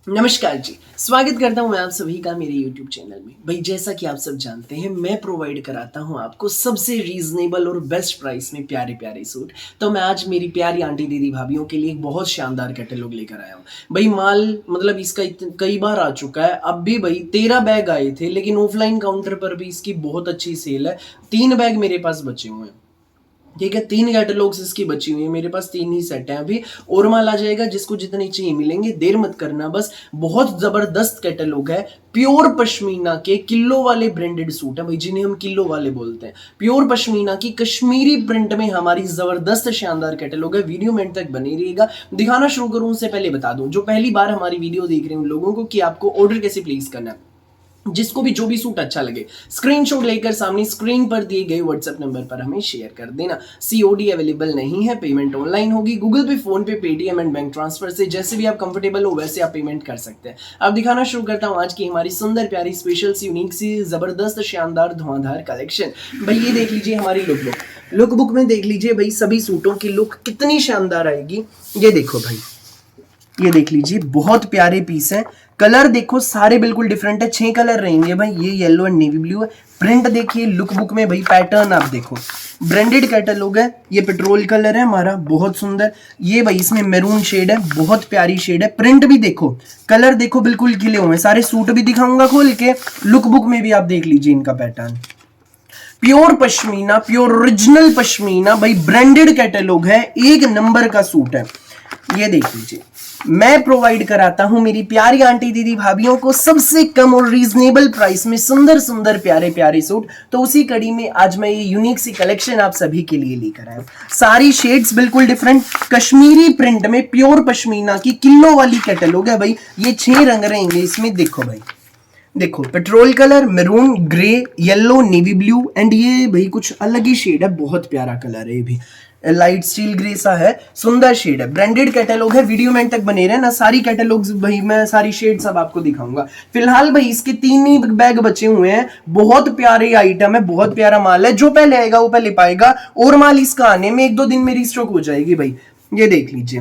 नमस्कार जी। स्वागत करता हूं मैं आप सभी का मेरे YouTube चैनल में। भाई जैसा कि आप सब जानते हैं मैं प्रोवाइड कराता हूं आपको सबसे रीजनेबल और बेस्ट प्राइस में प्यारे प्यारे सूट। तो मैं आज मेरी प्यारी आंटी दीदी भाभीियों के लिए एक बहुत शानदार कैटलॉग लेकर आया हूं। भाई माल मतलब इसका कई बार आ चुका है। अब भी भाई 13 बैग आए थे, लेकिन ऑफलाइन काउंटर पर भी इसकी बहुत अच्छी सेल है। 3 बैग मेरे पास बचे हुए हैं। ठीक है, 3 कैटलॉग्स इसकी बची हुई है। मेरे पास 3 ही सेट हैं अभी, और माल आ जाएगा। जिसको जितनी चाहिए मिलेंगे, देर मत करना बस। बहुत जबरदस्त कैटलॉग है। प्योर पश्मीना के किलो वाले ब्रांडेड सूट है भाई, जिन्हें हम किलो वाले बोलते हैं। प्योर पश्मीना की कश्मीरी प्रिंट में हमारी जबरदस्त शानदार कैटलॉग है। वीडियो में तक बनी रहिएगा। दिखाना शुरू करूं उससे पहले बता दूं, जो पहली बार हमारी वीडियो देख रहे हैं उन लोगों को, कि आपको ऑर्डर कैसे प्लेस करना है। जिसको भी जो भी सूट अच्छा लगे, स्क्रीनशॉट लेकर सामने स्क्रीन पर दिए गए व्हाट्सएप नंबर पर हमें शेयर कर देना। सीओडी अवेलेबल नहीं है, पेमेंट ऑनलाइन होगी। गूगल पे, फोन पे, पेटीएम एंड बैंक ट्रांसफर से जैसे भी आप कंफर्टेबल हो वैसे आप पेमेंट कर सकते हैं। अब दिखाना शुरू करता हूं आज की हमारी सुंदर प्यारी स्पेशल सी यूनिक सी जबरदस्त शानदार धुआंधार कलेक्शन। भाई ये देख लीजिए हमारी लुक बुक में देख लीजिए भाई, सभी सूटों की लुक कितनी शानदार आएगी। ये देखो भाई, ये देख लीजिए बहुत प्यारे पीस हैं। कलर देखो सारे बिल्कुल डिफरेंट है। 6 कलर रहेंगे भाई। ये येलो एंड नेवी ब्लू है। प्रिंट देखिए लुक बुक में भाई, पैटर्न आप देखो, ब्रांडेड कैटलॉग है। ये पेट्रोल कलर है हमारा, बहुत सुंदर। ये भाई इसमें मैरून शेड है, बहुत प्यारी शेड है। प्रिंट भी देखो, कलर देखो बिल्कुल खिले हुए। सारे सूट भी दिखाऊंगा खोल के। लुक बुक में भी आप देख लीजिए इनका pattern. Pure pashmina, pure original pashmina भाई, ब्रांडेड कैटलॉग है। एक नंबर का सूट है। ये देख लीजिए, मैं प्रोवाइड कराता हूं मेरी प्यारी आंटी दीदी भाभीियों को सबसे कम और रीजनेबल प्राइस में सुंदर सुंदर प्यारे प्यारे सूट। तो उसी कड़ी में आज मैं ये यूनिक सी कलेक्शन आप सभी के लिए लेकर आया हूं। सारी शेड्स बिल्कुल डिफरेंट, कश्मीरी प्रिंट में प्योर पश्मीना की किलो वाली कैटलॉग है भाई। ये 6 रंग रहेंगे इसमें। देखो भाई, देखो petrol colour, maroon, grey, yellow, navy blue and ये भाई कुछ अलग ही शेड है। बहुत प्यारा कलर है ये भी, लाइट स्टील ग्रे सा है, सुंदर शेड है। ब्रांडेड कैटलॉग है। वीडियो में तक बने रहे ना। सारी कैटलॉग्स भाई मैं सारी शेड सब आपको दिखाऊंगा। फिलहाल भाई इसके 3 ही बैग बचे हुए हैं। बहुत प्यारे आइटम है, बहुत प्यारा माल है। जो पहले आएगा वो पहले पाएगा, और माल इसका आने में 1-2 दिन में रिस्टॉक हो जाएगी भाई। ये देख लीजिए,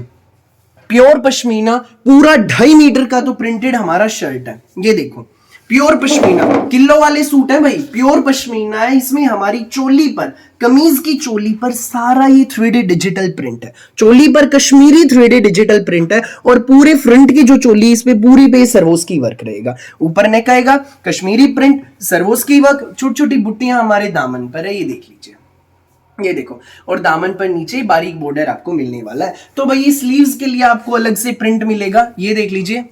प्योर पश्मीना, पूरा 2.5 मीटर का तो प्रिंटेड हमारा शर्ट है। ये देखो प्योर पश्मीना, किलो वाले सूट है भाई। प्योर पश्मीना है। इसमें हमारी चोली पर, कमीज की चोली पर सारा ये 3D डिजिटल प्रिंट है। चोली पर कश्मीरी 3D डिजिटल प्रिंट है, और पूरे फ्रंट की जो चोली इस पे पूरी पे सरवोस्की वर्क रहेगा। ऊपर नेक आएगा, कश्मीरी प्रिंट, सरवोस्की वर्क, छोटी छोटी बुट्टियां हमारे दामन पर है। ये देख लीजिए, ये देखो, और दामन पर नीचे बारीक बॉर्डर आपको मिलने वाला है। तो भाई स्लीव्स के लिए आपको अलग से प्रिंट मिलेगा। ये देख लीजिए,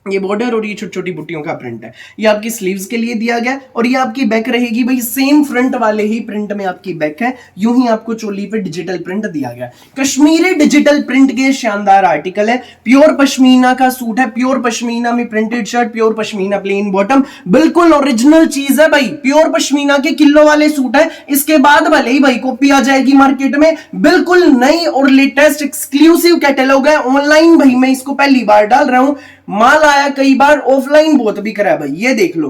ये बॉर्डर और ये छोटी छोटी बुट्टियों का प्रिंट है। ये आपकी स्लीव्स के लिए दिया गया, और ये आपकी बैक रहेगी भाई। सेम फ्रंट वाले ही प्रिंट में आपकी बैक है। यूं ही आपको चोली पे डिजिटल प्रिंट दिया गया। कश्मीरी डिजिटल प्रिंट के शानदार आर्टिकल है। प्योर पश्मीना का सूट है। प्योर पश्मीना में printed shirt, pure pashmina plain bottom, बिल्कुल ओरिजिनल चीज है भाई। प्योर पश्मीना के किलो वाले सूट है। इसके बाद भले ही भाई कॉपी आ जाएगी मार्केट में, बिल्कुल नई और लेटेस्ट एक्सक्लूसिव कैटलॉग है। ऑनलाइन भाई मैं इसको पहली बार डाल रहा हूं। माल आया कई बार, ऑफलाइन बहुत बिक रहा है भाई। ये देख लो,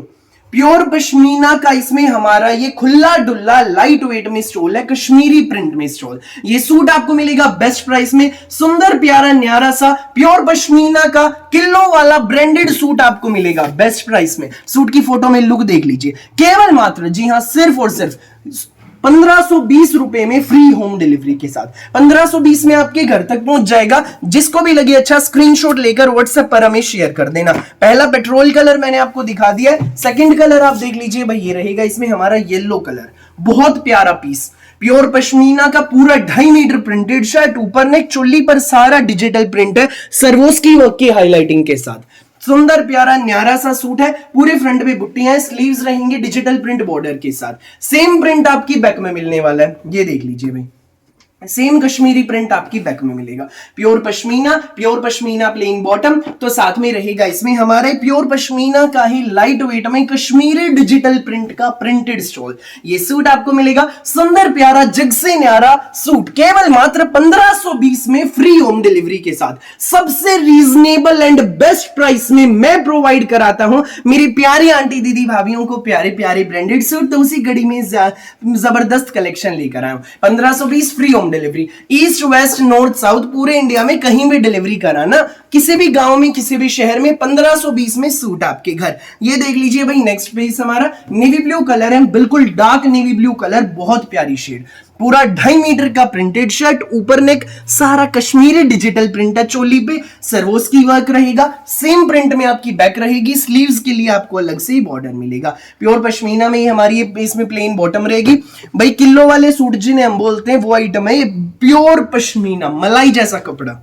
प्योर पश्मीना का इसमें हमारा ये खुला डुल्ला लाइट वेट में स्टोल है, कश्मीरी प्रिंट में स्टोल। ये सूट आपको मिलेगा बेस्ट प्राइस में। सुंदर प्यारा न्यारा सा प्योर पश्मीना का किलो वाला ब्रांडेड सूट आपको मिलेगा बेस्ट प्राइस में। सूट की फोटो में लुक देख लीजिए। केवल मात्र, जी हां, सिर्फ और सिर्फ 1520 रुपए में फ्री होम डिलीवरी के साथ। 1520 में आपके घर तक पहुंच जाएगा। जिसको भी लगे अच्छा, स्क्रीनशॉट लेकर व्हाट्सएप पर हमें शेयर कर देना। पहला पेट्रोल कलर मैंने आपको दिखा दिया है। सेकंड कलर आप देख लीजिए भाई, ये रहेगा इसमें हमारा येलो कलर। बहुत प्यारा पीस, प्योर पश्मीना का पूरा 2.5 मीटर प्रिंटेड शर्ट। ऊपर नेक, चोली पर सारा डिजिटल प्रिंट है, सरवोस्की वर्क की हाईलाइटिंग के साथ। सुंदर प्यारा न्यारा सा सूट है। पूरे फ्रंट पे बुट्टियां, स्लीव्स रहेंगे डिजिटल प्रिंट बॉर्डर के साथ। सेम प्रिंट आपकी बैक में मिलने वाला है। ये देख लीजिए भाई, सेम कश्मीरी प्रिंट आपकी बैक में मिलेगा। प्योर पश्मीना प्लेन बॉटम, तो साथ में रहेगा इसमें हमारे प्योर पश्मीना का ही लाइट वेट में कश्मीरी डिजिटल प्रिंट का प्रिंटेड स्टोल। ये सूट आपको मिलेगा सुंदर प्यारा जग से न्यारा सूट, केवल मात्र 1520 में फ्री होम डिलीवरी के साथ। सबसे रीजनेबल एंड बेस्ट प्राइस में मैं प्रोवाइड कराता हूं मेरी प्यारी आंटी दीदी भाभीियों को प्यारे प्यारे ब्रांडेड सूट। तो उसी घड़ी में जबरदस्त कलेक्शन लेकर आया हूं। 1520 free home delivery, east west north south पूरे इंडिया में कहीं भी डिलीवरी कराना, किसी भी गांव में किसी भी शहर में 1520 में सूट आपके घर। ये देख लीजिए भाई, नेक्स्ट पीस हमारा नेवी ब्लू कलर है, बिल्कुल डार्क नेवी ब्लू कलर, बहुत प्यारी शेड, पूरा 2.5 मीटर का प्रिंटेड शर्ट, ऊपर नेक सारा कश्मीरी डिजिटल प्रिंट है, चोली पे सर्वोस की वर्क रहेगा, सेम प्रिंट में आपकी बैक रहेगी, स्लीव्स के लिए आपको अलग से ही बॉर्डर मिलेगा, प्योर पश्मीना में ही हमारी इसमें प्लेन बॉटम रहेगी। भाई किलो वाले सूट जिन्हें हम बोलते हैं वो आइटम है, ये प्योर पश्मीना मलाई जैसा कपड़ा,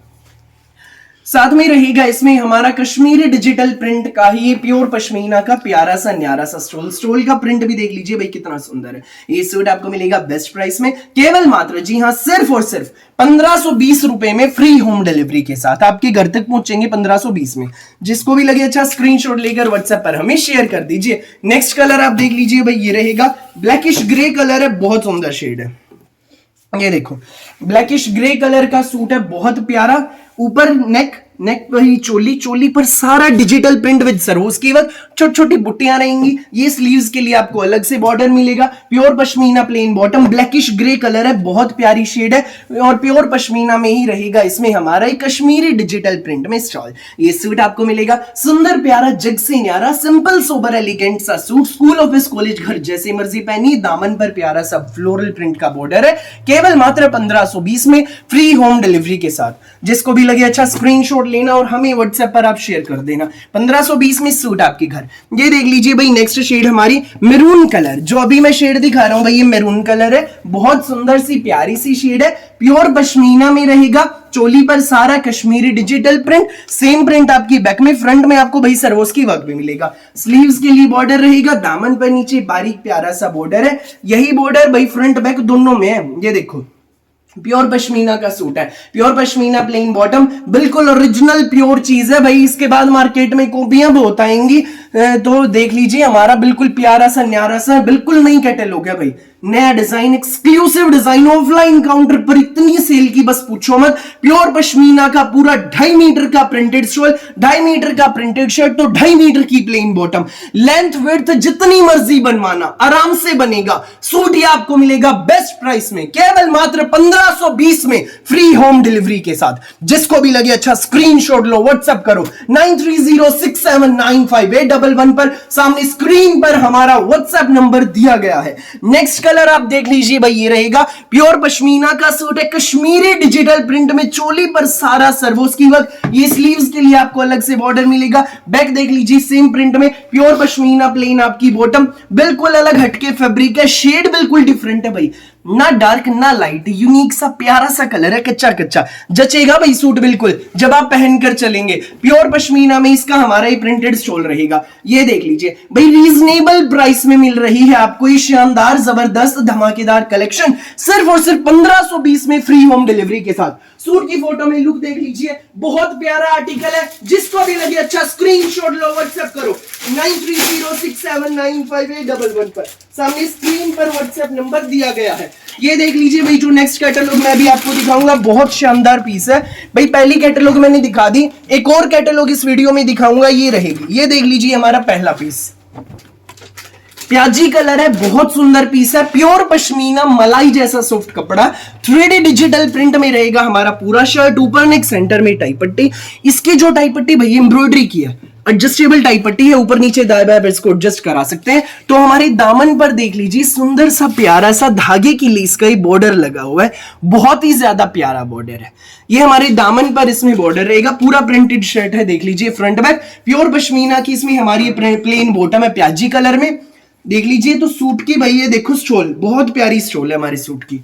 साथ में रहेगा इसमें हमारा कश्मीरी डिजिटल प्रिंट का ही ये प्योर पश्मीना का प्यारा सा न्यारा सा स्टोल, स्टोल का प्रिंट भी देख लीजिए भाई कितना सुंदर है। ये सूट आपको मिलेगा बेस्ट प्राइस में, केवल मात्र जी हाँ सिर्फ और सिर्फ 1520 रुपए में, फ्री होम डिलीवरी के साथ आपके घर तक पहुंचेंगे 1520 में। जिसको भी लगे अच्छा स्क्रीनशॉट लेकर व्हाट्सएप पर हमें शेयर कर दीजिए। नेक्स्ट कलर आप देख लीजिए भाई, ये रहेगा ब्लैकिश ग्रे कलर है, बहुत सुंदर शेड है, ये देखो ब्लैकिश ग्रे कलर का सूट है, बहुत प्यारा, ऊपर नेक वही चोली, चोली पर सारा डिजिटल प्रिंट विद सरोज की वर्क, छोटी छोटी बुट्टियां रहेंगी, ये स्लीव्स के लिए आपको अलग से बॉर्डर मिलेगा, pure pashmina plain bottom, blackish grey colour है, बहुत प्यारी शेड है, और प्योर पश्मीना में ही रहेगा इसमें हमारा एक कश्मीरी डिजिटल प्रिंट में स्टॉल। ये सूट आपको मिलेगा सुंदर प्यारा जग से न्यारा, सिंपल सोबर एलिगेंट सा सूट, स्कूल ऑफिस कॉलेज घर जैसे मर्जी पहनी, दामन पर प्यारा सा फ्लोरल प्रिंट का बॉर्डर है, केवल मात्र 1520 में, फ्री होम डिलीवरी के साथ। जिसको भी लगे अच्छा स्क्रीनशॉट लेना और हमें व्हाट्सएप पर आप शेयर कर देना, 1520 में सूट आपके घर। ये देख लीजिए भाई, नेक्स्ट शेड हमारी मैरून कलर, जो अभी मैं शेड दिखा रहा हूं भाई ये मैरून कलर है, बहुत सुंदर सी प्यारी सी शेड है, प्योर पश्मीना में रहेगा, चोली पर सारा Kashmiri digital print, same print आपकी बैक में, फ्रंट में आपको भाई सरोस की वर्क भी मिलेगा, स्लीव्स के लिए बॉर्डर रहेगा, दामन पर नीचे बारीक प्यारा सा बॉर्डर है, यही बॉर्डर भाई फ्रंट बैक दोनों में है। ये देखो प्योर पश्मीना का सूट है, प्योर पश्मीना प्लेन बॉटम, बिल्कुल ओरिजिनल प्योर चीज है भाई। इसके बाद मार्केट में कॉपियां बहुत आएंगी, तो देख लीजिए हमारा बिल्कुल प्यारा सा न्यारा सा बिल्कुल नई कैटलॉग है भाई, नया design, exclusive design, offline counter पर इतनी सेल की बस पूछो मत। प्योर पश्मीना का पूरा 2.5 मीटर का प्रिंटेड स्टोल, 2.5 मीटर का प्रिंटेड शर्ट, तो 2.5 मीटर की प्लेन बॉटम, लेंथ विड्थ जितनी मर्जी बनवाना आराम से बनेगा। सूट ये आपको मिलेगा बेस्ट प्राइस में, केवल मात्र 1520 में, फ्री होम डिलीवरी के साथ। जिसको भी लगे अच्छा स्क्रीनशॉट लो, व्हाट्सएप करो 9306795811 पर, सामने स्क्रीन पर हमारा व्हाट्सएप नंबर दिया गया है। नेक्स्ट कलर आप देख लीजिए भाई, ये रहेगा प्योर पश्मीना का सूट है, कश्मीरी डिजिटल प्रिंट में, चोली पर सारा सर्वोस की वर्क, ये स्लीव्स के लिए आपको अलग से बॉर्डर मिलेगा, बैक देख लीजिए सेम प्रिंट में, प्योर पश्मीना प्लेन आपकी बॉटम, बिल्कुल अलग हटके फैब्रिक है, शेड बिल्कुल डिफरेंट है भाई, ना डार्क ना लाइट, यूनिक सा प्यारा सा कलर है, कच्चा कच्चा जचेगा भाई सूट बिल्कुल जब आप पहनकर चलेंगे। प्योर पश्मीना में इसका हमारा ही प्रिंटेड स्टोल रहेगा। ये देख लीजिए भाई, रीजनेबल प्राइस में मिल रही है आपको ये शानदार जबरदस्त धमाकेदार कलेक्शन, सिर्फ और सिर्फ 1520 में, फ्री होम डिलीवरी के साथ। सूट की फोटो में लुक देख लीजिए, बहुत प्यारा आर्टिकल है, जिसको भी लगे अच्छा स्क्रीनशॉट लो, व्हाट्सएप करो 9306795811 पर, सामने स्क्रीन पर व्हाट्सएप नंबर दिया गया है। ये देख लीजिए भाई, जो नेक्स्ट कैटलॉग मैं भी आपको दिखाऊंगा, बहुत शानदार पीस है भाई। पहली कैटलॉग मैंने दिखा दी, एक और कैटलॉग इस वीडियो में दिखाऊंगा, ये रहेगी। ये देख लीजिए हमारा पहला पीस, प्याजी कलर है, बहुत सुंदर पीस है, प्योर पश्मीना मलाई जैसा सॉफ्ट कपड़ा, 3D डिजिटल प्रिंट में रहेगा हमारा पूरा शर्ट, ऊपर नेक सेंटर में टाई पट्टी, इसकी जो टाई पट्टी भैया एम्ब्रॉयडरी की है, एडजस्टेबल टाई पट्टी है, ऊपर नीचे दाएं बाएं इसको एडजस्ट करा सकते हैं। तो हमारे दामन पर देख लीजिए सुंदर सा प्यारा सा धागे की लेस का बॉर्डर लगा हुआ है, बहुत ही ज्यादा प्यारा बॉर्डर है। ये हमारे दामन पर इसमें बॉर्डर रहेगा, पूरा प्रिंटेड शर्ट है, देख लीजिए फ्रंट बैक, प्योर पश्मीना की इसमें हमारी प्लेन बॉटम है प्याजी कलर में, देख लीजिए। तो सूट की भाई ये देखो स्टोल, बहुत प्यारी स्टोल है हमारे सूट की,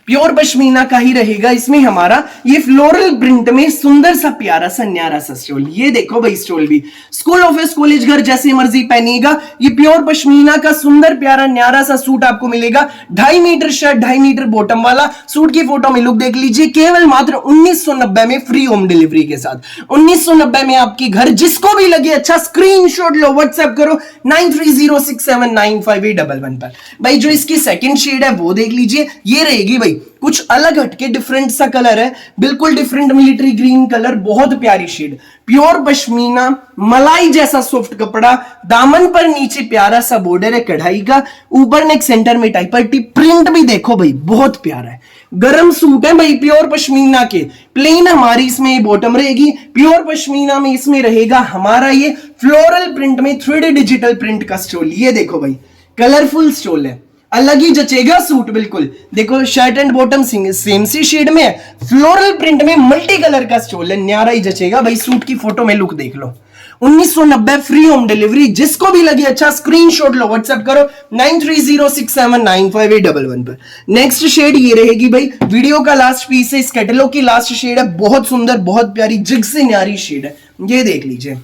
प्योर पश्मीना का ही रहेगा इसमें हमारा ये फ्लोरल प्रिंट में सुंदर सा प्यारा सा न्यारा सा स्टोल। ये देखो भाई स्टोल भी स्कूल ऑफिस कॉलेज घर जैसे मर्जी पहनिएगा, ये प्योर पश्मीना का सुंदर प्यारा न्यारा सा सूट आपको मिलेगा। 2.5 मीटर शर्ट 2.5 मीटर बॉटम वाला, सूट की फोटो में लुक देख लीजिए, केवल मात्र 1990 में, फ्री होम डिलीवरी के साथ 1990 में आपकी घर। जिसको भी लगे अच्छा स्क्रीनशॉट लो, व्हाट्सएप करो 9306795811 पर। भाई जो इसकी सेकंड शेड है वो देख लीजिए, ये रहेगी भाई कुछ अलग हटके डिफरेंट सा कलर है, बिल्कुल डिफरेंट मिलिट्री ग्रीन कलर, बहुत प्यारी शेड, प्योर पश्मीना, मलाई जैसा सॉफ्ट कपड़ा, दामन पर नीचे प्यारा सा बॉर्डर है कढ़ाई का, ऊपर नेक सेंटर में टाइप पट्टी, प्रिंट भी देखो भाई बहुत प्यारा है, गरम सूट है भाई प्योर पश्मीना के, प्लेन हमारी इसमें बॉटम रहेगी, प्योर पश्मीना में इसमें रहेगा हमारा ये फ्लोरल प्रिंट में 3D डिजिटल प्रिंट का स्टोल। ये देखो भाई कलरफुल स्टोल है, अलग ही जचेगा सूट, बिल्कुल देखो शर्ट एंड बॉटम सेम सी शेड में है, फ्लोरल प्रिंट में मल्टी कलर का स्टोल है, न्यारा ही जचेगा भाई। सूट की फोटो में लुक देख लो, 1990 फ्री होम डिलीवरी। जिसको भी लगे अच्छा स्क्रीनशॉट लो, व्हाट्सएप करो 9306795811 पर। नेक्स्ट शेड ये रहेगी भाई, वीडियो का लास्ट पीस है, इस कैटलॉग की लास्ट शेड है, बहुत सुंदर बहुत प्यारी जिग से न्यारी शेड है, ये देख लीजिए।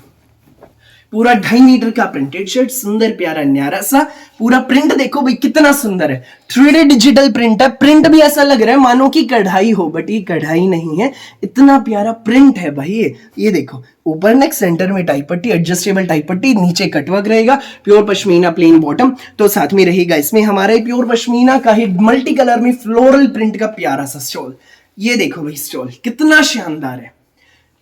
पूरा 2.5 मीटर का प्रिंटेड शर्ट, सुंदर प्यारा न्यारा सा, पूरा प्रिंट देखो भाई कितना सुंदर है, 3D डिजिटल प्रिंट है, प्रिंट भी ऐसा लग रहा है मानो कि कढ़ाई हो, बट ये कढ़ाई नहीं है, इतना प्यारा प्रिंट है भाई। ये देखो ऊपर नेक सेंटर में टाइप पट्टी, एडजस्टेबल टाइप पट्टी, नीचे कटवर्क रहेगा, प्योर पश्मीना प्लेन बॉटम, तो साथ में रहेगा इसमें हमारा प्योर पश्मीना का ही मल्टी कलर में फ्लोरल प्रिंट का प्यारा सा स्टॉल। ये देखो भाई स्टॉल कितना शानदार है,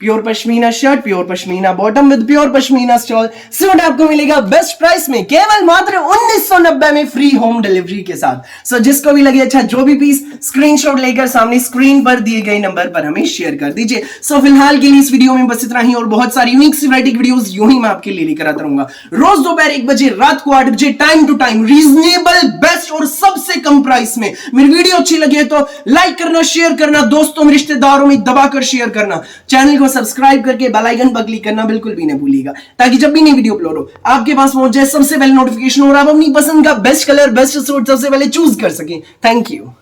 pure pashmina shirt, pure pashmina bottom with pure pashmina stall. Suit आपको मिलेगा बेस्ट प्राइस में, केवल मात्र 1990 में फ्री होम डिलीवरी के साथ। सो जिसको भी लगे अच्छा जो भी पीस स्क्रीनशॉट लेकर सामने स्क्रीन पर दिए गए नंबर पर हमें शेयर कर दीजिए। सो फिलहाल के लिए इस वीडियो में बस इतना ही, और बहुत सारी यूनिक सिनेमैटिक वीडियोस यूं ही मैं आपके लिए लेकर आता रहूंगा, रोज दोपहर 1 बजे, रात को 8 बजे, time to time, reasonable best और सबसे कम प्राइस में। मेरी वीडियो अच्छी लगे तो लाइक करना, शेयर करना, दोस्तों में रिश्तेदारों में दबाकर शेयर करना, चैनल को सब्सक्राइब करके बेल आइकन पर क्लिक करना बिल्कुल भी न भूलिएगा, ताकि जब भी नई वीडियो अपलोड हो आपके पास पहुंच जाए सबसे पहले नोटिफिकेशन, और आप अपनी पसंद का बेस्ट कलर, बेस्ट सूट सबसे पहले चूज कर सकें। Thank you.